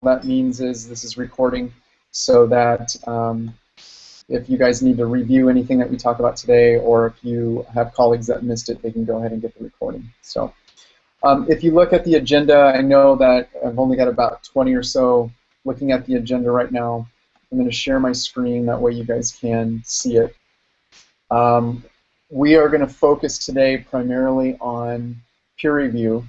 that means is this is recording so that if you guys need to review anything that we talk about today, or if you have colleagues that missed it, they can go ahead and get the recording. So if you look at the agenda, I know that I've only got about 20 or so looking at the agenda right now. I'm going to share my screen, that way you guys can see it. We are going to focus today primarily on peer review.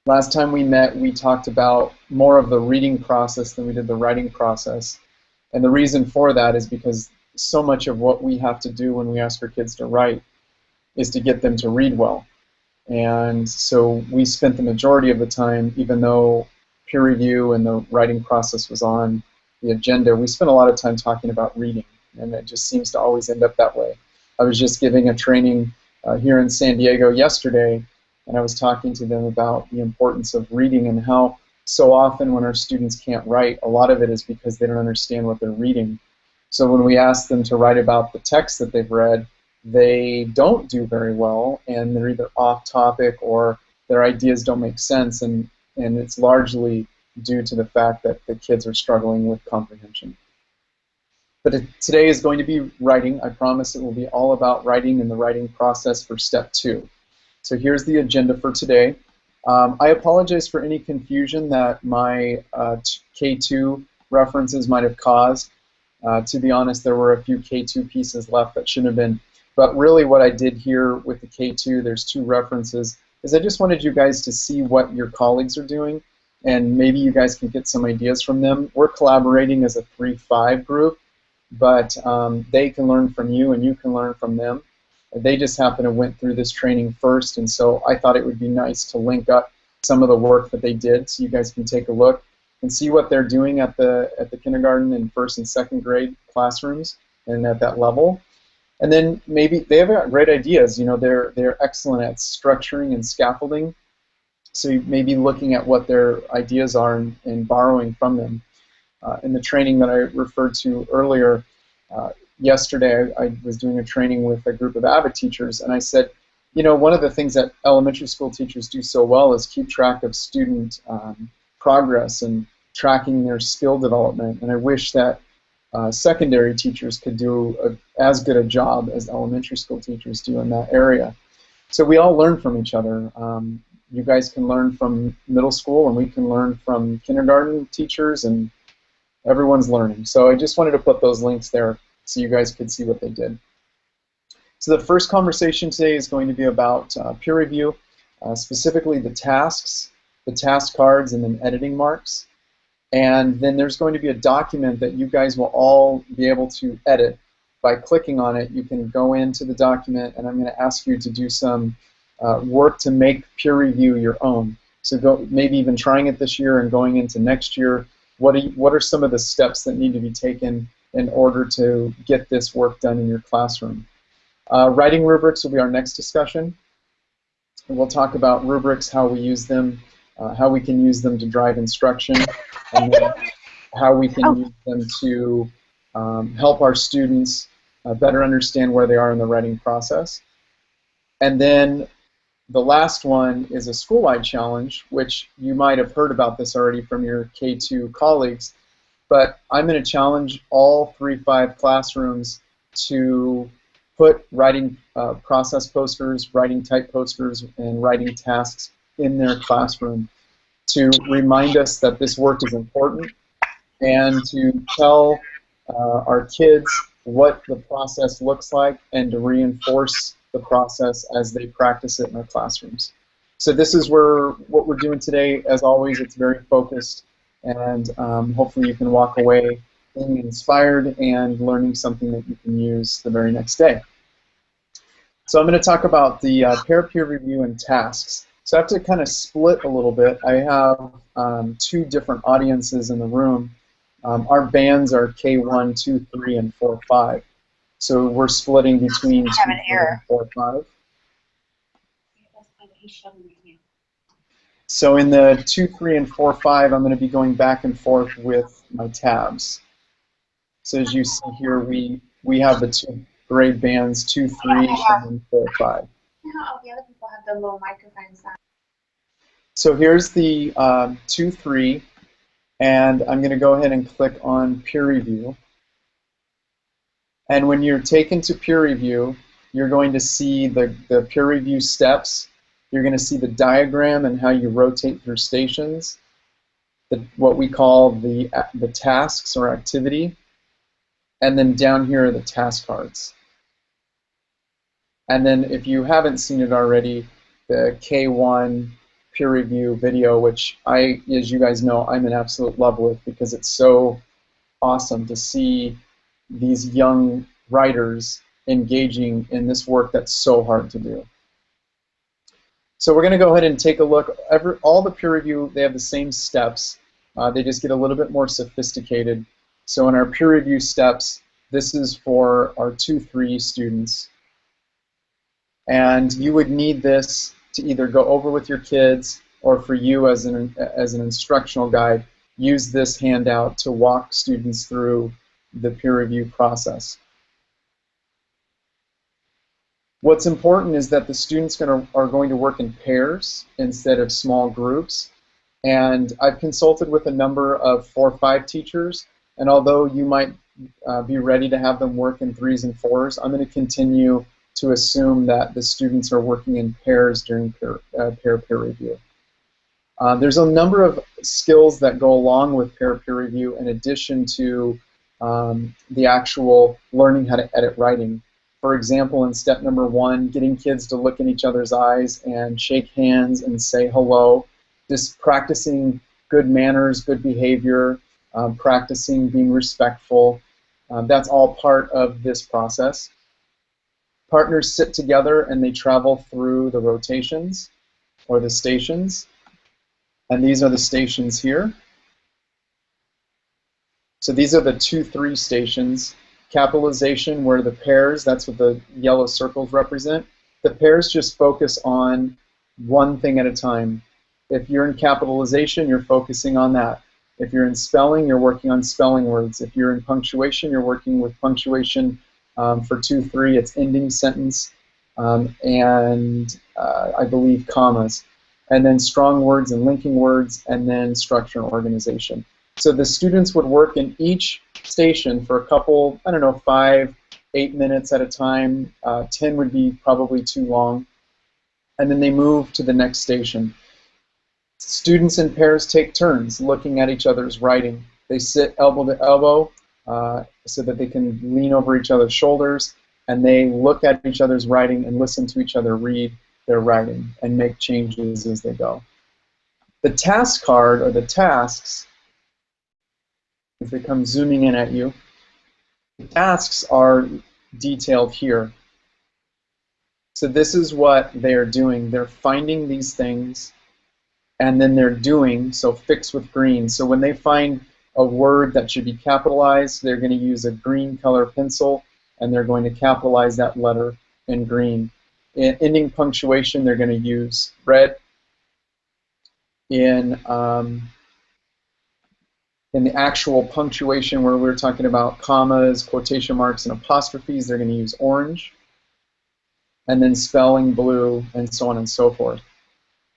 Last time we met, we talked about more of the reading process than we did the writing process. And the reason for that is because so much of what we have to do when we ask our kids to write is to get them to read well. And so we spent the majority of the time, even though peer review and the writing process was on the agenda, we spent a lot of time talking about reading, and it just seems to always end up that way. I was just giving a training here in San Diego yesterday, and I was talking to them about the importance of reading and how so often when our students can't write, a lot of it is because they don't understand what they're reading. So when we ask them to write about the text that they've read, they don't do very well, and they're either off topic or their ideas don't make sense, and it's largely due to the fact that the kids are struggling with comprehension. But today is going to be writing. I promise it will be all about writing and the writing process for step 2. So here's the agenda for today. I apologize for any confusion that my K2 references might have caused. To be honest, there were a few K2 pieces left that shouldn't have been. But really what I did here with the K2, there's 2 references, is I just wanted you guys to see what your colleagues are doing, and maybe you guys can get some ideas from them. We're collaborating as a 3-5 group, but they can learn from you and you can learn from them. They just happen to went through this training first, and so I thought it would be nice to link up some of the work that they did so you guys can take a look and see what they're doing at the kindergarten and 1st and 2nd grade classrooms and at that level. And then maybe they have got great ideas. You know, they're excellent at structuring and scaffolding, so you may be looking at what their ideas are and borrowing from them. In the training that I referred to earlier, yesterday I was doing a training with a group of AVID teachers, and I said, you know, one of the things that elementary school teachers do so well is keep track of student progress and tracking their skill development, and I wish that secondary teachers could do as good a job as elementary school teachers do in that area. So we all learn from each other. You guys can learn from middle school, and we can learn from kindergarten teachers, and everyone's learning. So I just wanted to put those links there so you guys could see what they did. So the first conversation today is going to be about peer review, specifically the tasks, the task cards, and then editing marks. And then there's going to be a document that you guys will all be able to edit. By clicking on it, you can go into the document, and I'm going to ask you to do some work to make peer review your own. So go, maybe even trying it this year and going into next year, what are some of the steps that need to be taken in order to get this work done in your classroom? Writing rubrics will be our next discussion. And we'll talk about rubrics, how we use them, how we can use them to drive instruction, and then how we can use them to help our students better understand where they are in the writing process. And then the last one is a school-wide challenge, which you might have heard about this already from your K2 colleagues, but I'm going to challenge all 3-5 classrooms to put writing process posters, writing type posters, and writing tasks in their classroom to remind us that this work is important and to tell our kids what the process looks like and to reinforce the process as they practice it in their classrooms. So this is what we're doing today. As always, it's very focused, and hopefully you can walk away being inspired and learning something that you can use the very next day. So I'm going to talk about the peer review and tasks. So I have to kind of split a little bit. I have 2 different audiences in the room. Our bands are K1, 2, 3, and 4, 5. So we're splitting between 2, 3, and 4, 5. So in the 2, 3, and 4, 5, I'm going to be going back and forth with my tabs. So as you see here, we have the 2 grade bands, 2, 3, and then 4, 5. All the other people have the low microphones on. So here's the 2, 3. And I'm going to go ahead and click on peer review. And when you're taken to peer review, you're going to see the peer review steps. You're going to see the diagram and how you rotate through stations, what we call the tasks or activity, and then down here are the task cards. And then if you haven't seen it already, the K1 peer review video, which as you guys know, I'm in absolute love with because it's so awesome to see these young writers engaging in this work that's so hard to do. So we're going to go ahead and take a look. All the peer review, they have the same steps. They just get a little bit more sophisticated. So in our peer review steps, this is for our 2-3 students. And you would need this to either go over with your kids or for you as an instructional guide, use this handout to walk students through the peer review process. What's important is that the students are going to work in pairs instead of small groups. And I've consulted with a number of 4 or 5 teachers, and although you might be ready to have them work in 3s and 4s, I'm going to continue to assume that the students are working in pairs during peer review. There's a number of skills that go along with peer review in addition to the actual learning how to edit writing. For example, in step number 1, getting kids to look in each other's eyes and shake hands and say hello, just practicing good manners, good behavior, practicing being respectful. That's all part of this process. Partners sit together and they travel through the rotations or the stations. And these are the stations here. So these are the 2-3 stations. Capitalization, where the pairs, that's what the yellow circles represent. The pairs just focus on one thing at a time. If you're in capitalization, you're focusing on that. If you're in spelling, you're working on spelling words. If you're in punctuation, you're working with punctuation. For 2-3, it's ending sentence and I believe commas. And then strong words and linking words, and then structure and organization. So the students would work in each station for a couple, I don't know, 5, 8 minutes at a time. 10 would be probably too long. And then they move to the next station. Students in pairs take turns looking at each other's writing. They sit elbow to elbow so that they can lean over each other's shoulders, and they look at each other's writing and listen to each other read their writing and make changes as they go. The task card, or the tasks, if they come zooming in at you, the tasks are detailed here. So this is what they're doing. They're finding these things, and then they're doing, so fix with green. So when they find a word that should be capitalized, they're going to use a green color pencil, and they're going to capitalize that letter in green. In ending punctuation, they're going to use red. In the actual punctuation where we're talking about commas, quotation marks, and apostrophes, they're going to use orange. And then spelling, blue, and so on and so forth.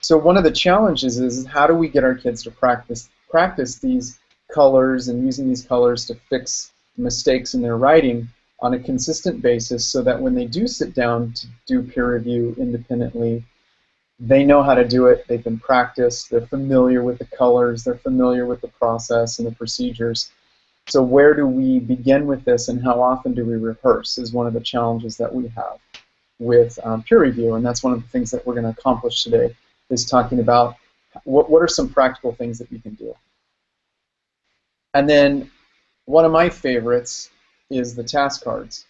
So one of the challenges is how do we get our kids to practice these colors and using these colors to fix mistakes in their writing on a consistent basis so that when they do sit down to do peer review independently, they know how to do it, they've been practiced, they're familiar with the colors, they're familiar with the process and the procedures. So where do we begin with this, and how often do we rehearse is one of the challenges that we have with peer review, and that's one of the things that we're going to accomplish today, is talking about what are some practical things that we can do. And then one of my favorites is the task cards.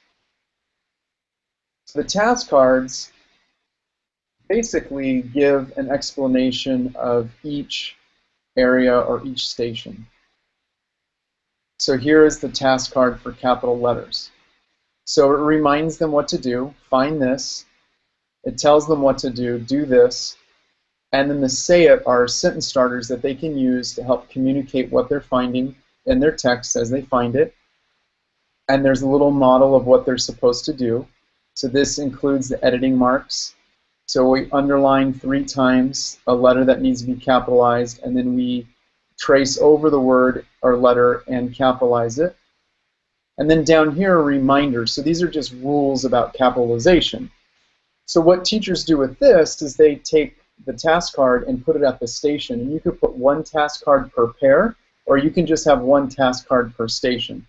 So the task cards basically give an explanation of each area or each station. So here is the task card for capital letters. So it reminds them what to do, find this, it tells them what to do this, and then the say it are sentence starters that they can use to help communicate what they're finding in their text as they find it. And there's a little model of what they're supposed to do. So this includes the editing marks. So we underline 3 times a letter that needs to be capitalized, and then we trace over the word or letter and capitalize it. And then down here, a reminder. So these are just rules about capitalization. So what teachers do with this is they take the task card and put it at the station. And you could put one task card per pair, or you can just have one task card per station.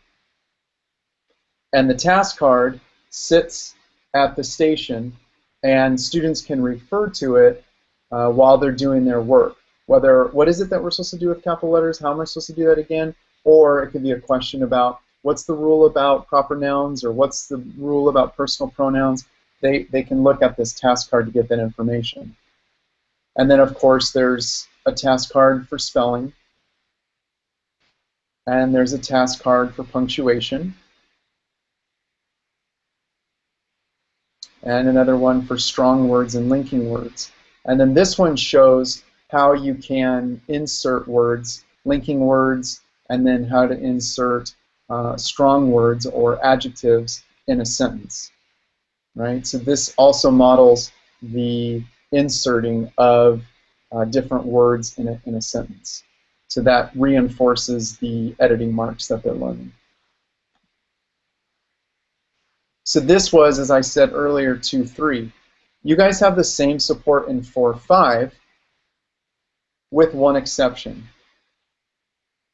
And the task card sits at the station, and students can refer to it while they're doing their work. Whether, what is it that we're supposed to do with capital letters? How am I supposed to do that again? Or it could be a question about what's the rule about proper nouns, or what's the rule about personal pronouns. They can look at this task card to get that information. And then, of course, there's a task card for spelling, and there's a task card for punctuation, and another one for strong words and linking words. And then this one shows how you can insert words, linking words, and then how to insert strong words or adjectives in a sentence, right? So this also models the inserting of different words in a sentence. So that reinforces the editing marks that they're learning. So this was, as I said earlier, 2-3. You guys have the same support in 4-5 with one exception.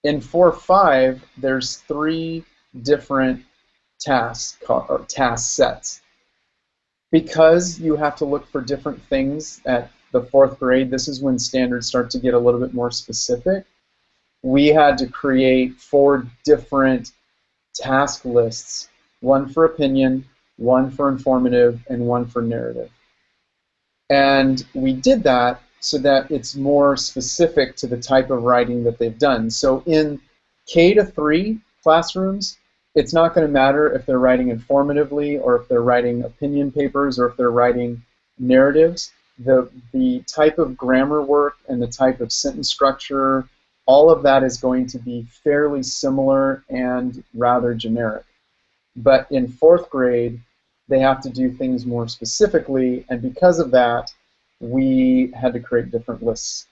In 4-5, there's 3 different task sets. Because you have to look for different things at the 4th grade, this is when standards start to get a little bit more specific. We had to create 4 different task lists, one for opinion, one for informative, and one for narrative. And we did that so that it's more specific to the type of writing that they've done. So in K-3 classrooms, it's not going to matter if they're writing informatively or if they're writing opinion papers or if they're writing narratives. The type of grammar work and the type of sentence structure, all of that is going to be fairly similar and rather generic. But in 4th grade, they have to do things more specifically, and because of that, we had to create different lists.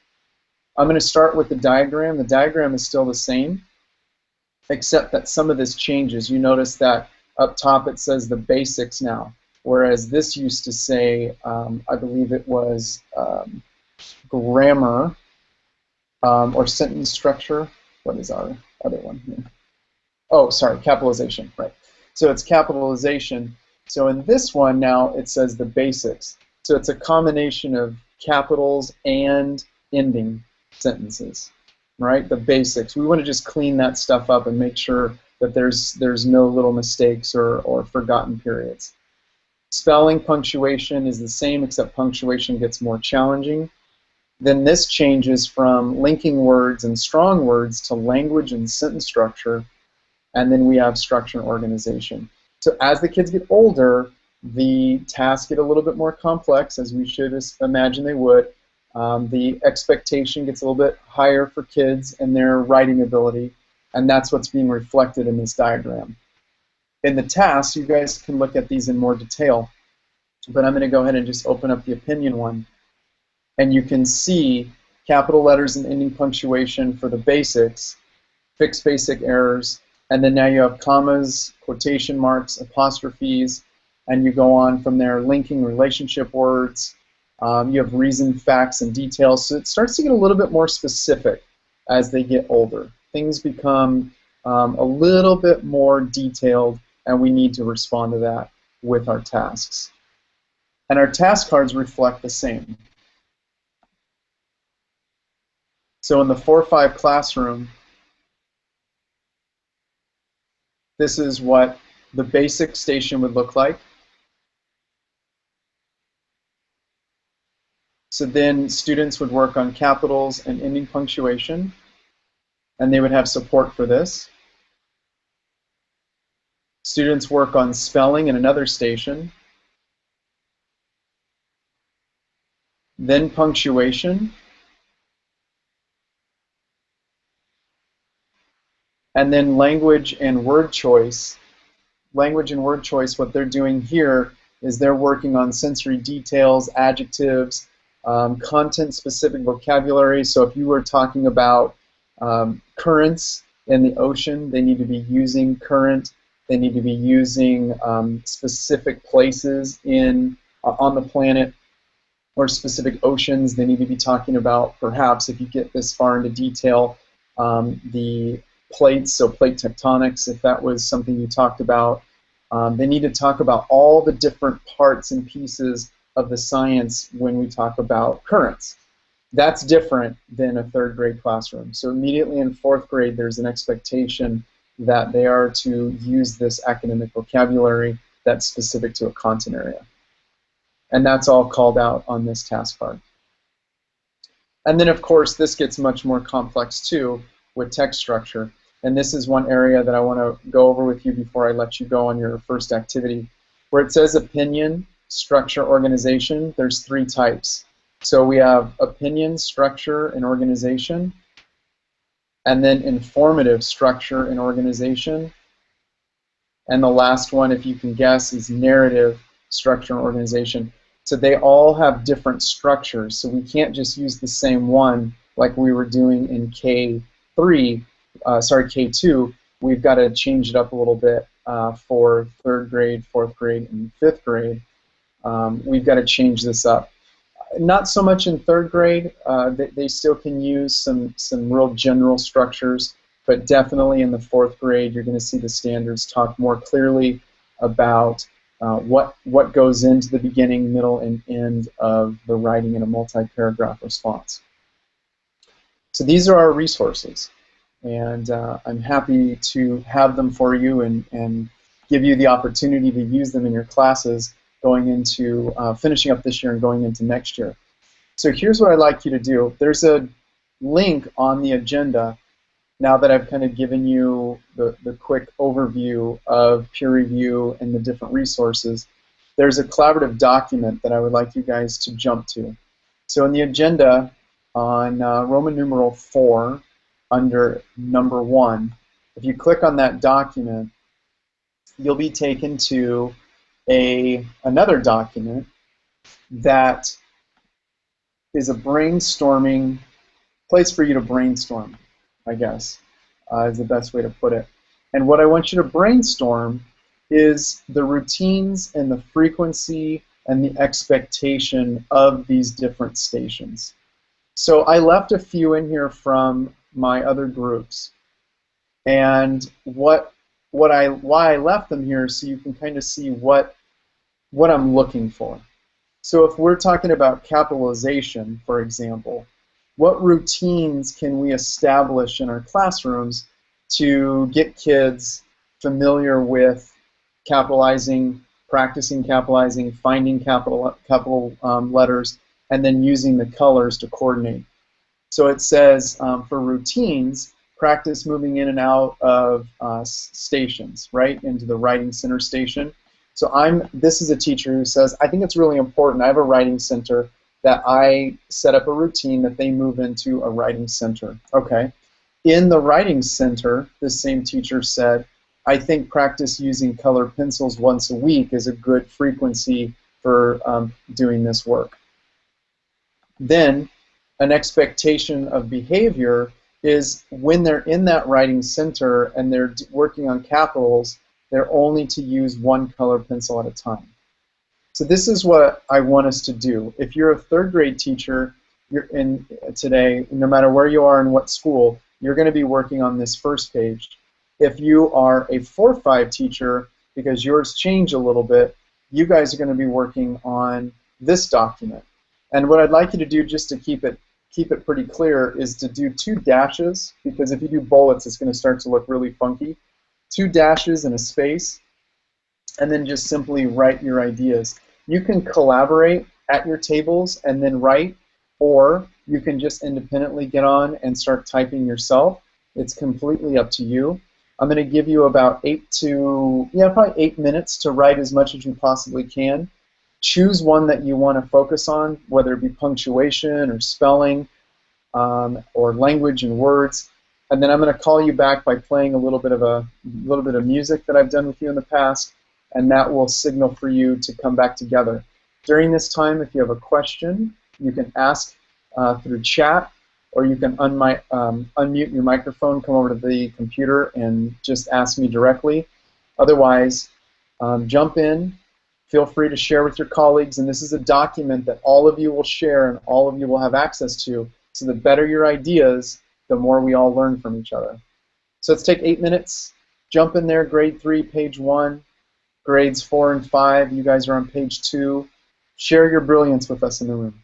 I'm going to start with the diagram. The diagram is still the same, except that some of this changes. You notice that up top it says the basics now, whereas this used to say, I believe it was grammar or sentence structure. What is our other one here? Oh, sorry, capitalization, right. So it's capitalization. So in this one now it says the basics. So it's a combination of capitals and ending sentences, right? The basics. We want to just clean that stuff up and make sure that there's no little mistakes or forgotten periods. Spelling, punctuation is the same, except punctuation gets more challenging. Then this changes from linking words and strong words to language and sentence structure, and then we have structure and organization. So as the kids get older, the tasks get a little bit more complex, as we should imagine they would. The expectation gets a little bit higher for kids and their writing ability, and that's what's being reflected in this diagram. In the tasks, you guys can look at these in more detail, but I'm going to go ahead and just open up the opinion one, and you can see capital letters and ending punctuation for the basics, fix basic errors, and then now you have commas, quotation marks, apostrophes, and you go on from there, linking relationship words. You have reason, facts, and details. So it starts to get a little bit more specific as they get older. Things become a little bit more detailed, and we need to respond to that with our tasks. And our task cards reflect the same. So in the 4-5 classroom, this is what the basic station would look like. So then students would work on capitals and ending punctuation, and they would have support for this. Students work on spelling in another station, then punctuation, and then language and word choice. Language and word choice, what they're doing here is they're working on sensory details, adjectives, content-specific vocabulary. So if you were talking about Currents in the ocean, they need to be using current. They need to be using specific places on the planet or specific oceans. They need to be talking about, perhaps, if you get this far into detail, the plates, so plate tectonics, if that was something you talked about. They need to talk about all the different parts and pieces of the science when we talk about currents. That's different than a third grade classroom. So immediately in fourth grade, there's an expectation that they are to use this academic vocabulary that's specific to a content area. And that's all called out on this task card. And then, of course, this gets much more complex, too, with text structure. And this is one area that I want to go over with you before I let you go on your first activity. Where it says opinion, structure, organization, there's 3 types. So we have opinion, structure, and organization. And then informative, structure, and organization. And the last one, if you can guess, is narrative, structure, and organization. So they all have different structures. So we can't just use the same one like we were doing in K2. We've got to change it up a little bit for third grade, fourth grade, and fifth grade. We've got to change this up. Not so much in third grade. They still can use some real general structures, but definitely in the fourth grade, you're going to see the standards talk more clearly about what goes into the beginning, middle, and end of the writing in a multi-paragraph response. So these are our resources, and I'm happy to have them for you and give you the opportunity to use them in your classes going into finishing up this year and going into next year. So here's what I'd like you to do. There's a link on the agenda now that I've kind of given you the quick overview of peer review and the different resources. There's a collaborative document that I would like you guys to jump to. So in the agenda on Roman numeral 4 under number 1, if you click on that document, you'll be taken to another document that is a brainstorming place for you to brainstorm, I guess, is the best way to put it. And what I want you to brainstorm is the routines and the frequency and the expectation of these different stations. So I left a few in here from my other groups. And why I left them here so you can kind of see what I'm looking for. So if we're talking about capitalization, for example, what routines can we establish in our classrooms to get kids familiar with capitalizing, practicing capitalizing, finding capital letters, and then using the colors to coordinate? So it says for routines, practice moving in and out of stations, right, into the writing center station. So this is a teacher who says, I think it's really important. I have a writing center that I set up a routine that they move into a writing center. Okay. In the writing center, this same teacher said, I think practice using colored pencils once a week is a good frequency for doing this work. Then an expectation of behavior is when they're in that writing center and they're working on capitals, they're only to use one color pencil at a time. So this is what I want us to do. If you're a third grade teacher today, no matter where you are in what school, you're going to be working on this first page. If you are a 4-5 teacher, because yours change a little bit, you guys are going to be working on this document. And what I'd like you to do, just to keep it pretty clear, is to do 2 dashes, because if you do bullets, it's going to start to look really funky. 2 dashes and a space, and then just simply write your ideas. You can collaborate at your tables and then write, or you can just independently get on and start typing yourself. It's completely up to you. I'm going to give you about probably 8 minutes to write as much as you possibly can. Choose one that you want to focus on, whether it be punctuation or spelling or language and words. And then I'm going to call you back by playing a little bit of music that I've done with you in the past, and that will signal for you to come back together. During this time, if you have a question, you can ask through chat, or you can unmute your microphone, come over to the computer, and just ask me directly. Otherwise, jump in. Feel free to share with your colleagues, and this is a document that all of you will share and all of you will have access to. So the better your ideas, the more we all learn from each other. So let's take 8 minutes. Jump in there, grade 3, page 1. Grades 4 and 5, you guys are on page 2. Share your brilliance with us in the room.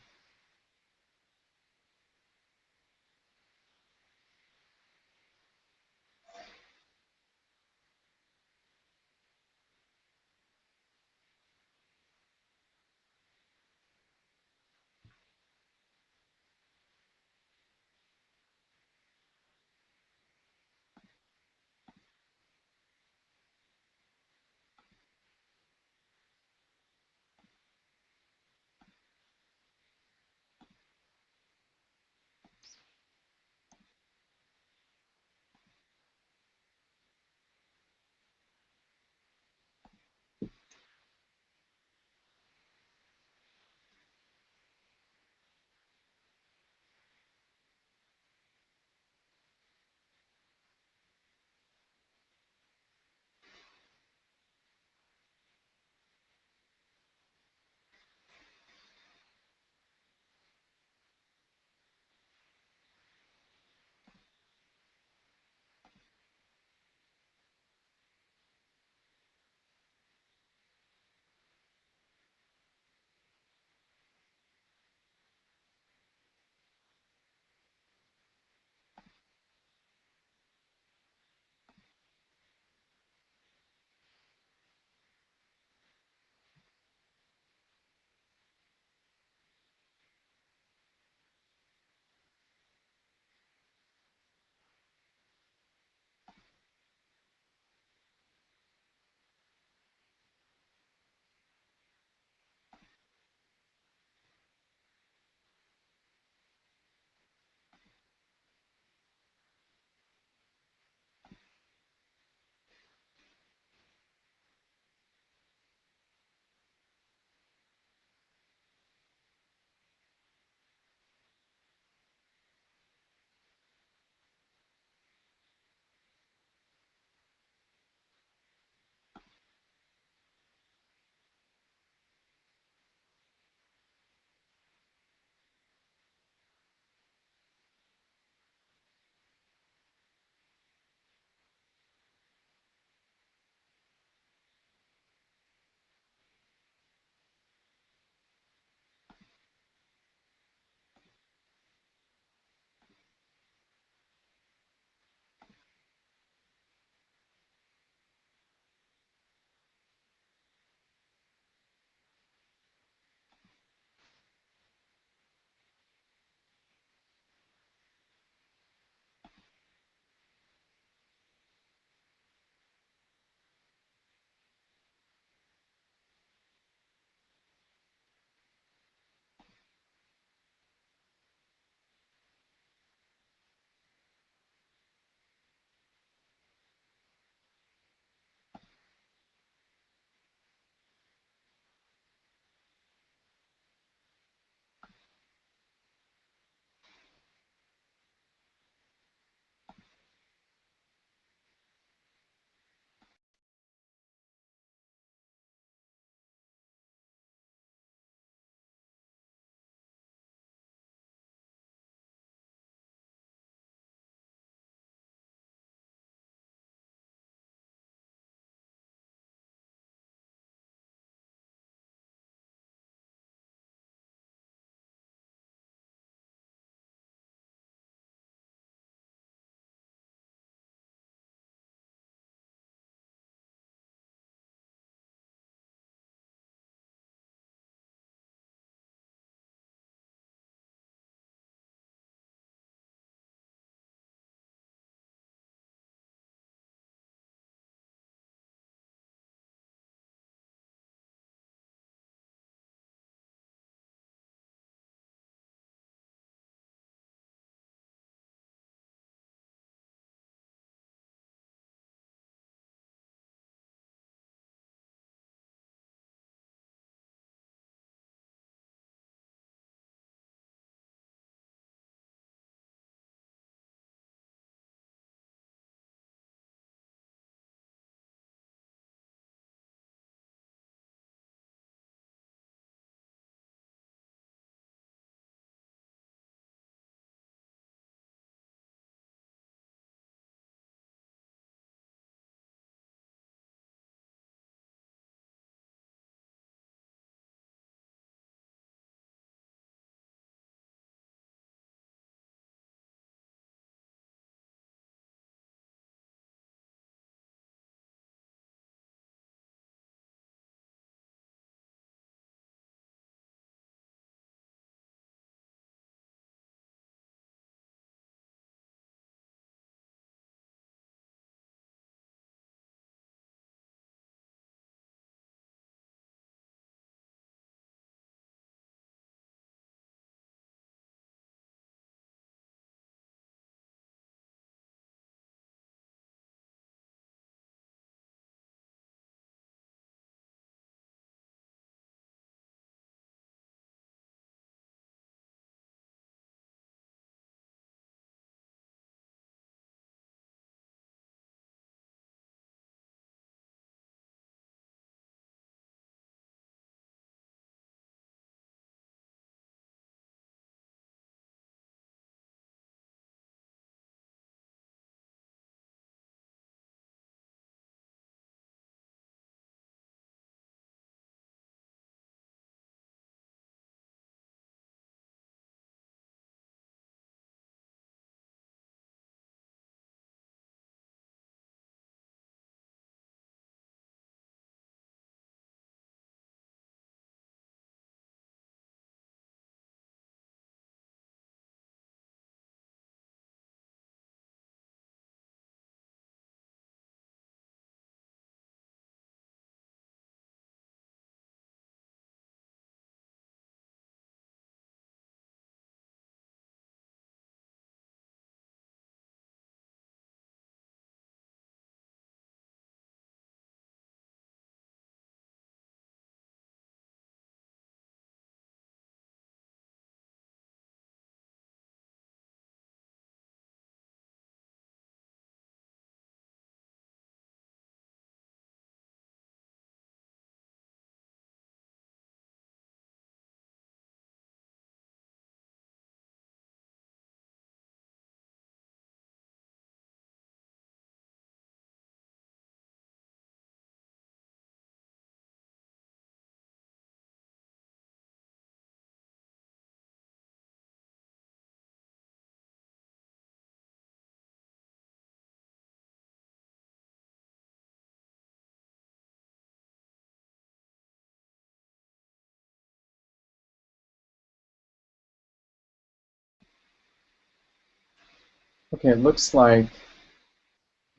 Okay, it looks like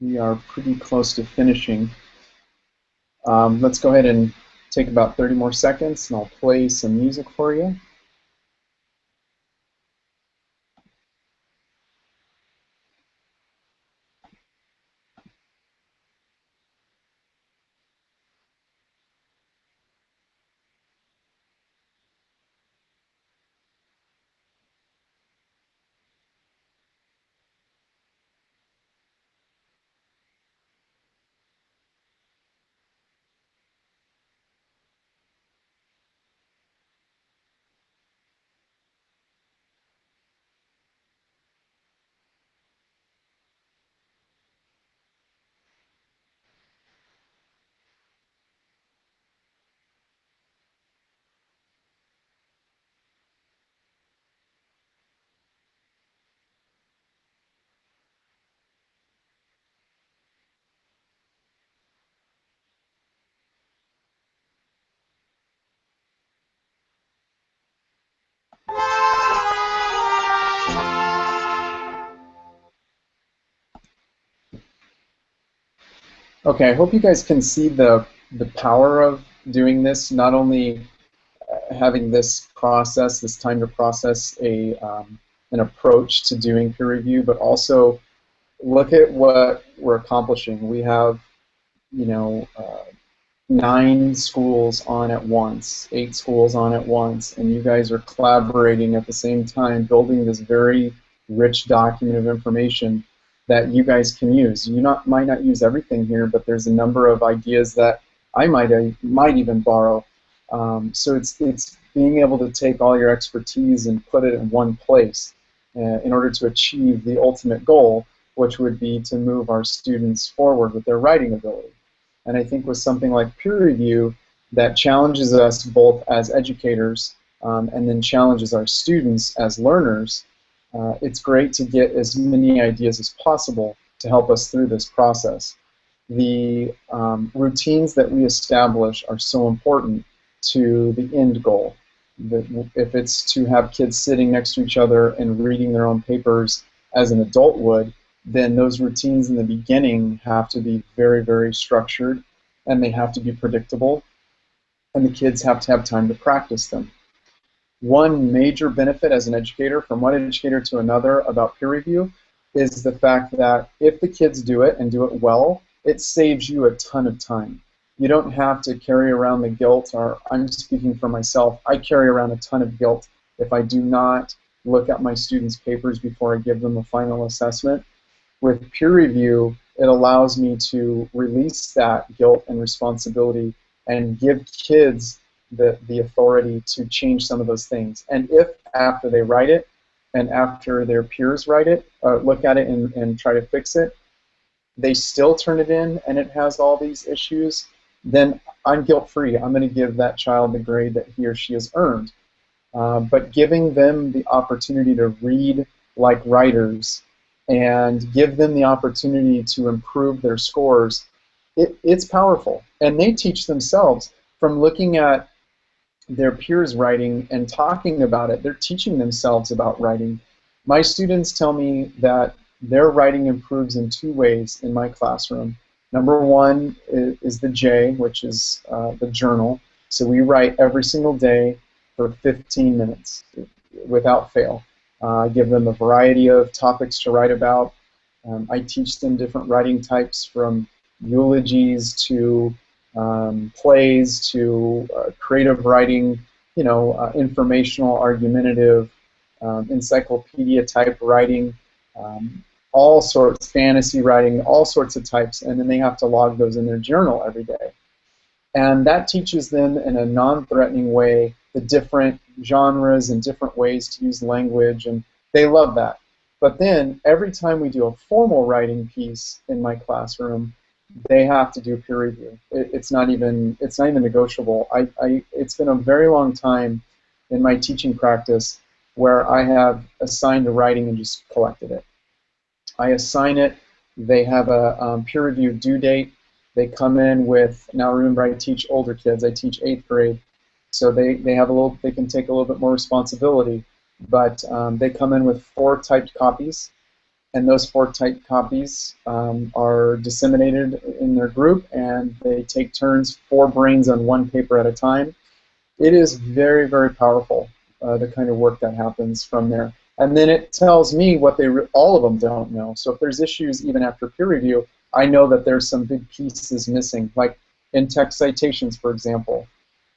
we are pretty close to finishing. Let's go ahead and take about 30 more seconds and I'll play some music for you. Okay, I hope you guys can see the power of doing this, not only having this process, this time to process an approach to doing peer review, but also look at what we're accomplishing. We have, you know, 9 schools on at once, 8 schools on at once, and you guys are collaborating at the same time, building this very rich document of information that you guys can use. Might not use everything here, but there's a number of ideas that I might even borrow. So it's being able to take all your expertise and put it in one place in order to achieve the ultimate goal, which would be to move our students forward with their writing ability. And I think with something like peer review that challenges us both as educators and then challenges our students as learners, it's great to get as many ideas as possible to help us through this process. The routines that we establish are so important to the end goal. If it's to have kids sitting next to each other and reading their own papers as an adult would, then those routines in the beginning have to be very, very structured, and they have to be predictable, and the kids have to have time to practice them. One major benefit as an educator, from one educator to another, about peer review is the fact that if the kids do it and do it well, it saves you a ton of time. You don't have to carry around the guilt, or I'm speaking for myself, I carry around a ton of guilt if I do not look at my students' papers before I give them a final assessment. With peer review, it allows me to release that guilt and responsibility and give kids the authority to change some of those things. And if after they write it and after their peers write it, look at it and try to fix it, they still turn it in and it has all these issues, then I'm guilt-free. I'm going to give that child the grade that he or she has earned. But giving them the opportunity to read like writers and give them the opportunity to improve their scores, it's powerful. And they teach themselves from looking at their peers writing and talking about it. They're teaching themselves about writing. My students tell me that their writing improves in 2 ways in my classroom. Number one is the J, which is the journal. So we write every single day for 15 minutes without fail. I give them a variety of topics to write about. I teach them different writing types, from eulogies to plays to creative writing, informational, argumentative, encyclopedia type writing, all sorts, fantasy writing, all sorts of types, and then they have to log those in their journal every day. And that teaches them in a non-threatening way the different genres and different ways to use language, and they love that. But then every time we do a formal writing piece in my classroom, they have to do peer review. It's not even negotiable. It's been a very long time in my teaching practice where I have assigned a writing and just collected it. I assign it. They have a peer review due date. They come in with, now remember I teach older kids. I teach 8th grade, so they have a little. They can take a little bit more responsibility. But they come in with 4 typed copies. and those 4 typed copies are disseminated in their group, and they take turns, 4 brains on 1 paper at a time. It is very, very powerful, the kind of work that happens from there. And then it tells me what all of them don't know. So if there's issues even after peer review, I know that there's some big pieces missing, like in-text citations, for example.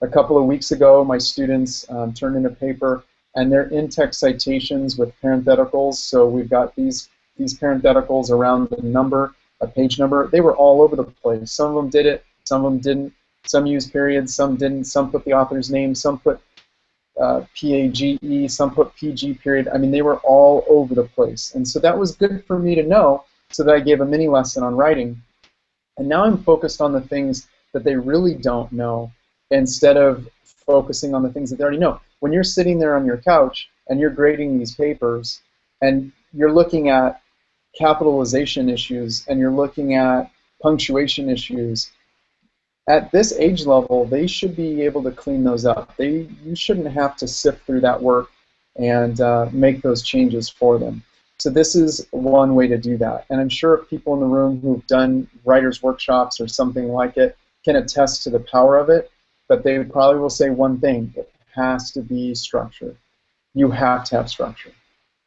A couple of weeks ago, my students turned in a paper, and they're in-text citations with parentheticals. So we've got these parentheticals around the number, a page number. They were all over the place. Some of them did it, some of them didn't. Some used periods, some didn't. Some put the author's name, some put PAGE, some put PG period. I mean, they were all over the place. And so that was good for me to know, so that I gave a mini lesson on writing. And now I'm focused on the things that they really don't know, instead of focusing on the things that they already know. When you're sitting there on your couch and you're grading these papers, and you're looking at capitalization issues, and you're looking at punctuation issues, at this age level, they should be able to clean those up. You shouldn't have to sift through that work and make those changes for them. So this is one way to do that. And I'm sure people in the room who've done writers' workshops or something like it can attest to the power of it, but they probably will say one thing: it has to be structured. You have to have structure.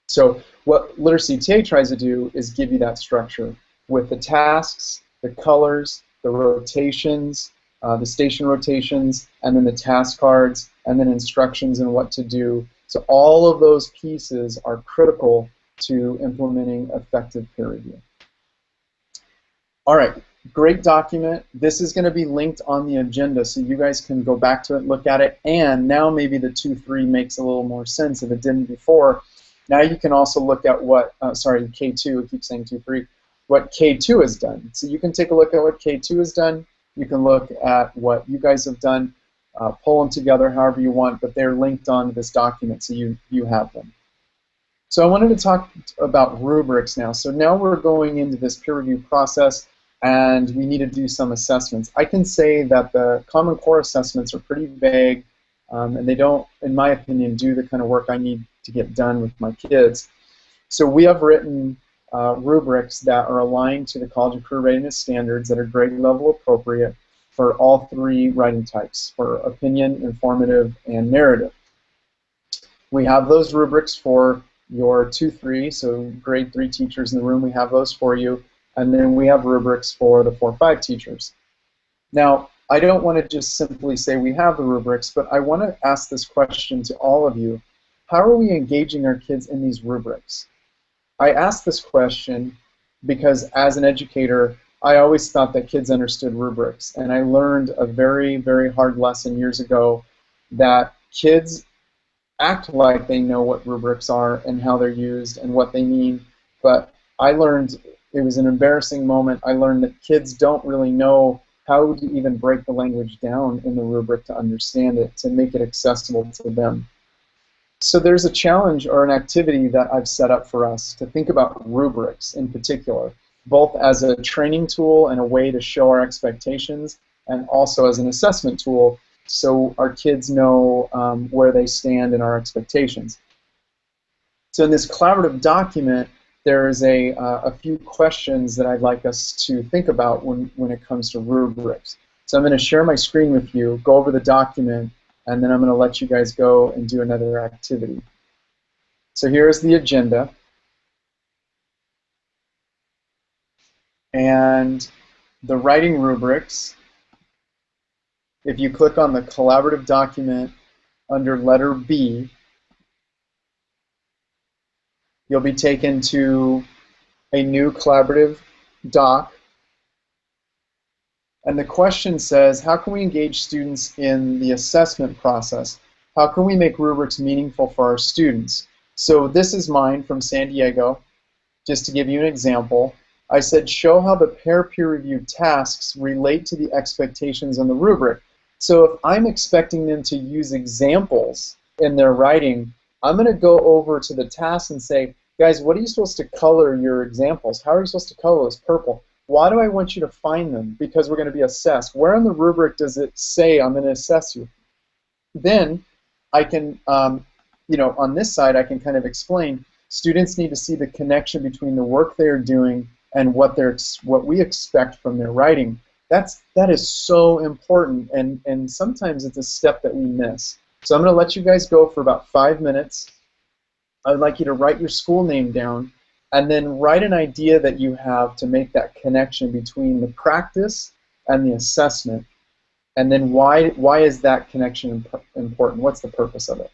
So what Literacy TA tries to do is give you that structure with the tasks, the colors, the rotations, the station rotations, and then the task cards, and then instructions and what to do. So all of those pieces are critical to implementing effective peer review. All right, great document. This is going to be linked on the agenda, so you guys can go back to it, look at it, and now maybe the 2-3 makes a little more sense if it didn't before. Now you can also look at what, sorry, K2, I keep saying 2-3, what K2 has done. So you can take a look at what K2 has done. You can look at what you guys have done, pull them together however you want, but they're linked onto this document, so you have them. So I wanted to talk about rubrics now. So now we're going into this peer review process, and we need to do some assessments. I can say that the Common Core assessments are pretty vague, and they don't, in my opinion, do the kind of work I need to get done with my kids. So we have written rubrics that are aligned to the College and Career Readiness standards that are grade level appropriate for all 3 writing types, for opinion, informative, and narrative. We have those rubrics for your 2-3, so grade 3 teachers in the room, we have those for you, and then we have rubrics for the 4-5 teachers. Now, I don't want to just simply say we have the rubrics, but I want to ask this question to all of you. How are we engaging our kids in these rubrics? I ask this question because as an educator, I always thought that kids understood rubrics, and I learned a very, very hard lesson years ago that kids act like they know what rubrics are and how they're used and what they mean, but I learned, it was an embarrassing moment, I learned that kids don't really know how to even break the language down in the rubric to understand it, to make it accessible to them. So there's a challenge or an activity that I've set up for us to think about rubrics in particular, both as a training tool and a way to show our expectations, and also as an assessment tool so our kids know where they stand in our expectations. So in this collaborative document, there is a few questions that I'd like us to think about when it comes to rubrics. So I'm going to share my screen with you, go over the document, and then I'm going to let you guys go and do another activity. So here's the agenda. And the writing rubrics, if you click on the collaborative document under letter B, you'll be taken to a new collaborative doc. And the question says, how can we engage students in the assessment process? How can we make rubrics meaningful for our students? So this is mine from San Diego. Just to give you an example, I said, show how the peer-reviewed tasks relate to the expectations in the rubric. So if I'm expecting them to use examples in their writing, I'm going to go over to the task and say, guys, what are you supposed to color your examples? How are you supposed to color those purple? Why do I want you to find them? Because we're going to be assessed. Where in the rubric does it say I'm going to assess you? Then I can, you know, on this side I can kind of explain, Students need to see the connection between the work they're doing and what we expect from their writing. That is so important, and sometimes it's a step that we miss. So I'm going to let you guys go for about 5 minutes. I'd like you to write your school name down and then write an idea that you have to make that connection between the practice and the assessment. And then why is that connection important? What's the purpose of it?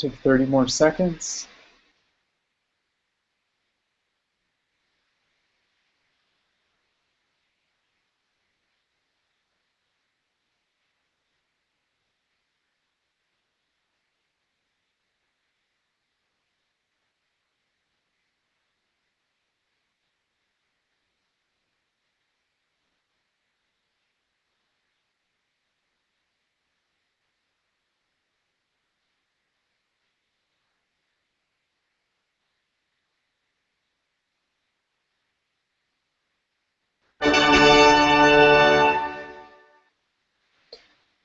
Take 30 more seconds.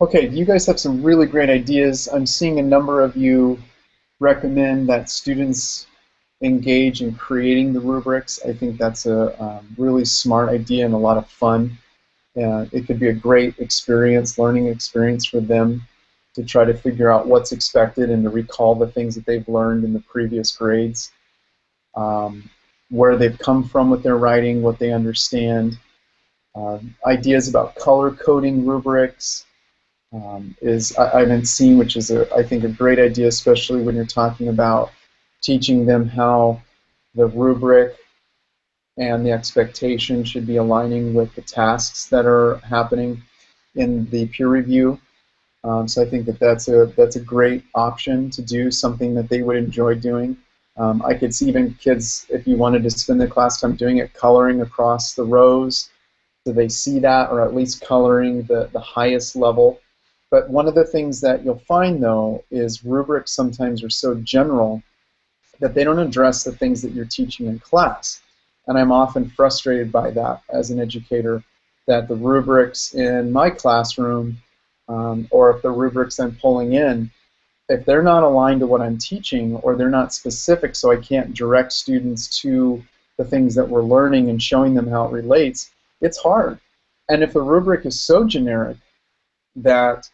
Okay, you guys have some really great ideas. I'm seeing a number of you recommend that students engage in creating the rubrics. I think that's a really smart idea and a lot of fun. It could be a great experience, learning experience for them to try to figure out what's expected and to recall the things that they've learned in the previous grades, where they've come from with their writing, what they understand. Ideas about color coding rubrics I haven't seen, which is I think a great idea, especially when you're talking about teaching them how the rubric and the expectation should be aligning with the tasks that are happening in the peer review. So I think that that's a great option to do, something that they would enjoy doing. I could see even kids, if you wanted to spend the class time doing it, coloring across the rows so they see that, or at least coloring the highest level. But one of the things that you'll find, though, is rubrics sometimes are so general that they don't address the things that you're teaching in class. And I'm often frustrated by that as an educator, that the rubrics in my classroom, or if the rubrics I'm pulling in, if they're not aligned to what I'm teaching, or they're not specific so I can't direct students to the things that we're learning and showing them how it relates, it's hard. And if the rubric is so generic that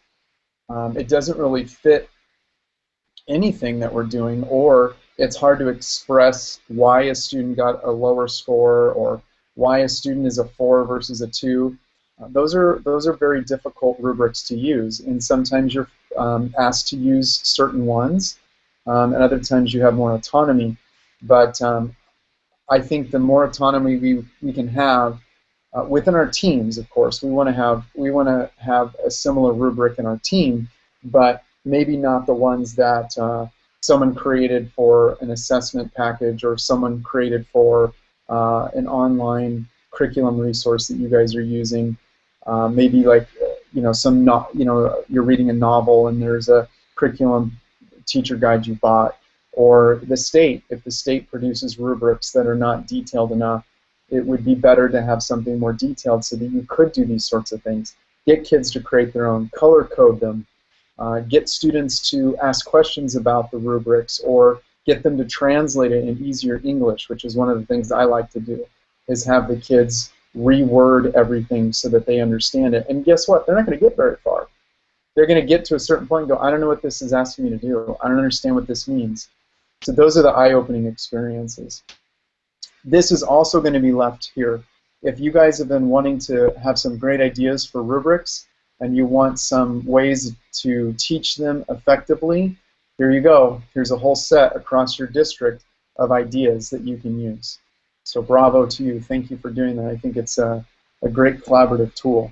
it doesn't really fit anything that we're doing, or it's hard to express why a student got a lower score or why a student is a 4 versus a 2. Those are very difficult rubrics to use, and sometimes you're asked to use certain ones, and other times you have more autonomy. But I think the more autonomy we can have within our teams, of course, we want to have a similar rubric in our team, but maybe not the ones that someone created for an assessment package or someone created for an online curriculum resource that you guys are using. Maybe like you're reading a novel and there's a curriculum teacher guide you bought, or the state, if the state produces rubrics that are not detailed enough, it would be better to have something more detailed so that you could do these sorts of things. Get kids to create their own, color code them, get students to ask questions about the rubrics, or get them to translate it in easier English, which is one of the things I like to do, is have the kids reword everything so that they understand it. And guess what? They're not going to get very far. They're going to get to a certain point and go, I don't know what this is asking me to do. I don't understand what this means. So those are the eye-opening experiences. This is also going to be left here. If you guys have been wanting to have some great ideas for rubrics and you want some ways to teach them effectively, here you go. Here's a whole set across your district of ideas that you can use. So bravo to you. Thank you for doing that. I think it's a great collaborative tool.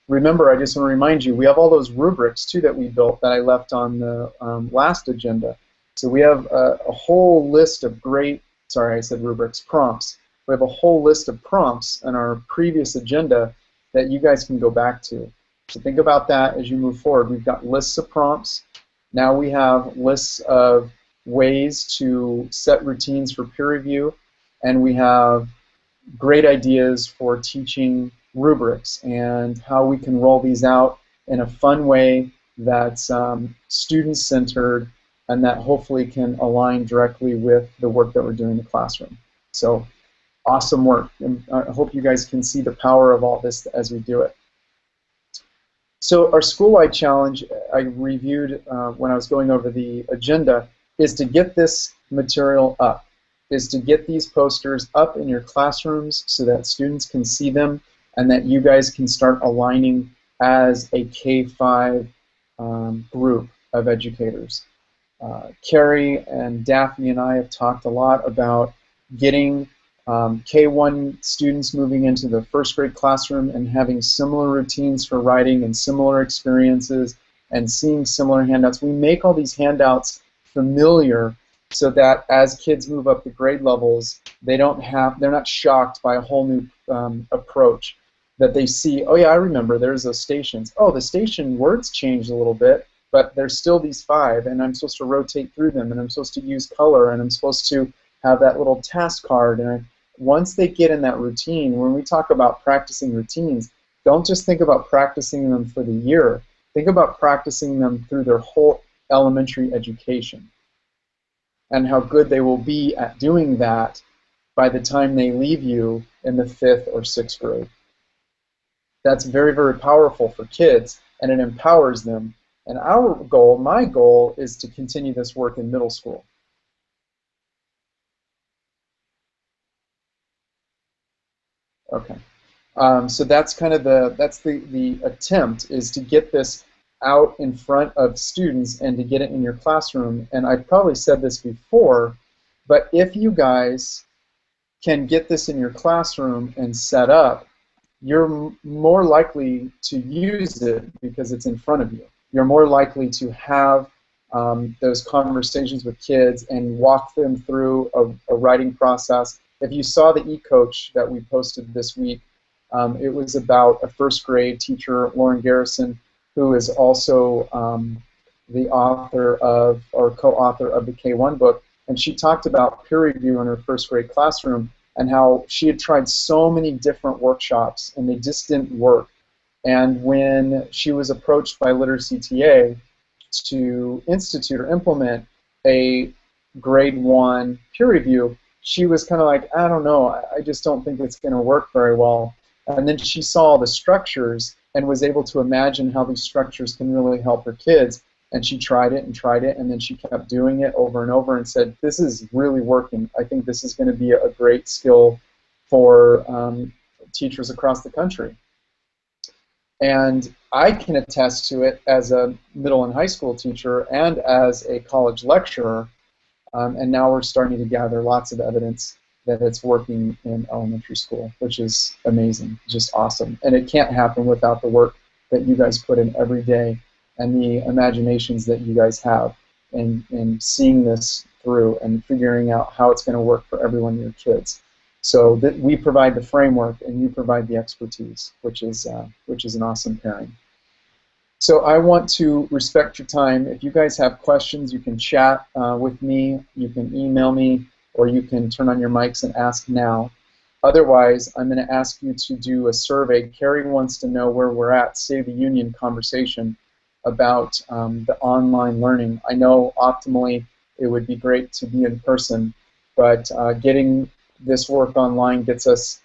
Remember, I just want to remind you, we have all those rubrics, too, that we built that I left on the last agenda. So we have a whole list of great, sorry, I said rubrics, prompts. We have a whole list of prompts in our previous agenda that you guys can go back to. So think about that as you move forward. We've got lists of prompts. Now we have lists of ways to set routines for peer review, and we have great ideas for teaching rubrics and how we can roll these out in a fun way that's student-centered and that hopefully can align directly with the work that we're doing in the classroom. So awesome work, and I hope you guys can see the power of all this as we do it. So our school-wide challenge, I reviewed when I was going over the agenda, is to get this material up, is to get these posters up in your classrooms so that students can see them and that you guys can start aligning as a K-5 group of educators. Carrie and Daphne and I have talked a lot about getting K1 students moving into the first grade classroom and having similar routines for writing and similar experiences and seeing similar handouts. We make all these handouts familiar so that as kids move up the grade levels, they're not shocked by a whole new approach. That they see, oh yeah, I remember there's those stations. Oh, the station words changed a little bit, but there's still these 5, and I'm supposed to rotate through them, and I'm supposed to use color, and I'm supposed to have that little task card. And once they get in that routine, when we talk about practicing routines, don't just think about practicing them for the year. Think about practicing them through their whole elementary education and how good they will be at doing that by the time they leave you in the 5th or 6th grade. That's very, very powerful for kids, and it empowers them. And our goal, my goal, is to continue this work in middle school. Okay. So that's kind of the attempt, is to get this out in front of students and to get it in your classroom. And I've probably said this before, but if you guys can get this in your classroom and set up, you're more likely to use it because it's in front of you. You're more likely to have those conversations with kids and walk them through a writing process. If you saw the e-coach that we posted this week, it was about a first grade teacher, Lauren Garrison, who is also the author of, or co-author of the K1 book, and she talked about peer review in her first grade classroom and how she had tried so many different workshops and they just didn't work. And when she was approached by Literacy TA to institute or implement a grade 1 peer review, she was kind of like, I don't know, I just don't think it's going to work very well. And then she saw the structures and was able to imagine how these structures can really help her kids. And she tried it, and then she kept doing it over and over and said, this is really working. I think this is going to be a great skill for teachers across the country. And I can attest to it as a middle and high school teacher and as a college lecturer. And now we're starting to gather lots of evidence that it's working in elementary school, which is amazing, just awesome. And it can't happen without the work that you guys put in every day and the imaginations that you guys have in seeing this through and figuring out how it's going to work for every one of your kids. So that we provide the framework and you provide the expertise, which is an awesome pairing. So I want to respect your time. If you guys have questions, you can chat with me, you can email me, or you can turn on your mics and ask now. Otherwise, I'm going to ask you to do a survey. Carrie wants to know where we're at, State of the Union conversation about the online learning. I know optimally it would be great to be in person, but getting this work online gets us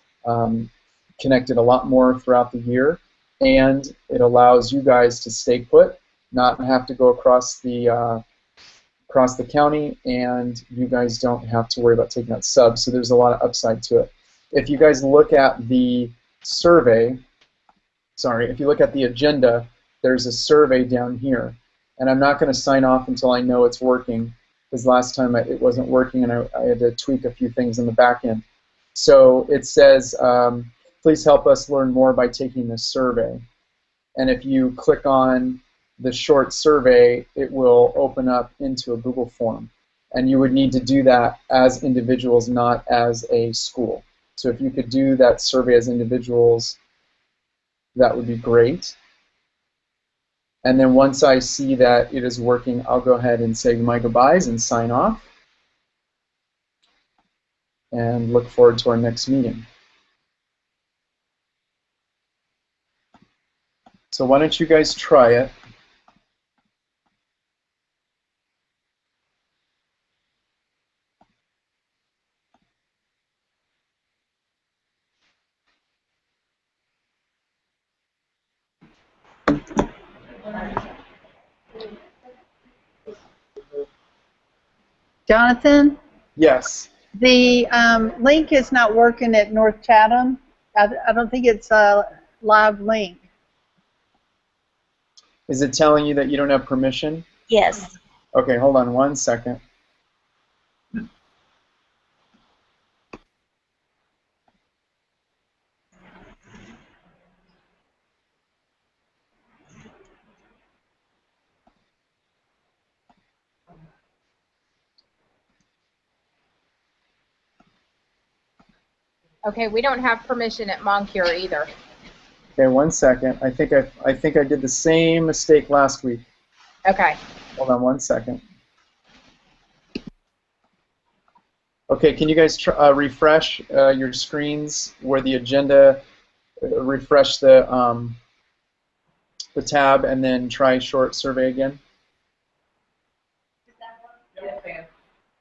connected a lot more throughout the year, and it allows you guys to stay put, not have to go across the county, and you guys don't have to worry about taking out subs, so there's a lot of upside to it. If you guys look at the survey, if you look at the agenda, there's a survey down here, and I'm not going to sign off until I know it's working, because last time it wasn't working and I had to tweak a few things in the back end. So it says, please help us learn more by taking this survey. And if you click on the short survey, it will open up into a Google form. And you would need to do that as individuals, not as a school. So if you could do that survey as individuals, that would be great. And then once I see that it is working, I'll go ahead and say my goodbyes and sign off. And look forward to our next meeting. So why don't you guys try it? Jonathan, Yes. the link is not working at North Chatham. I don't think it's a live link. Is it telling you that you don't have permission? Yes. Okay, hold on one second. Okay, we don't have permission at Moncure either. Okay, one second. I think I did the same mistake last week. Okay. Hold on one second. Okay, can you guys refresh your screens where the agenda, refresh the tab, and then try short survey again? Yes, ma'am.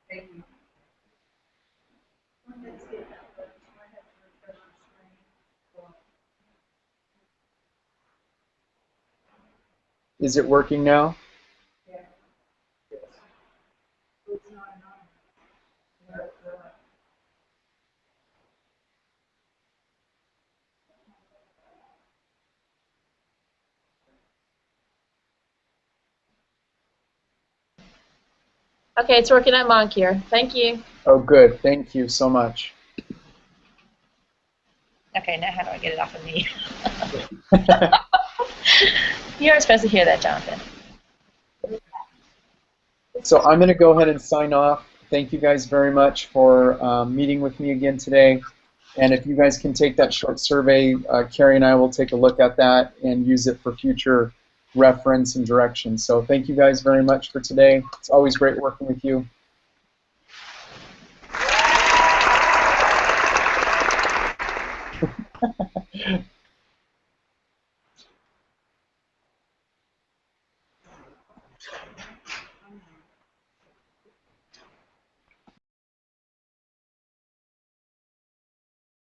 Thank you. Is it working now? Okay, it's working at Moncure. Thank you. Oh, good. Thank you so much. Okay, now how do I get it off of me? You aren't supposed to hear that, Jonathan. So I'm going to go ahead and sign off. Thank you guys very much for meeting with me again today. And if you guys can take that short survey, Carrie and I will take a look at that and use it for future reference and direction. So thank you guys very much for today. It's always great working with you.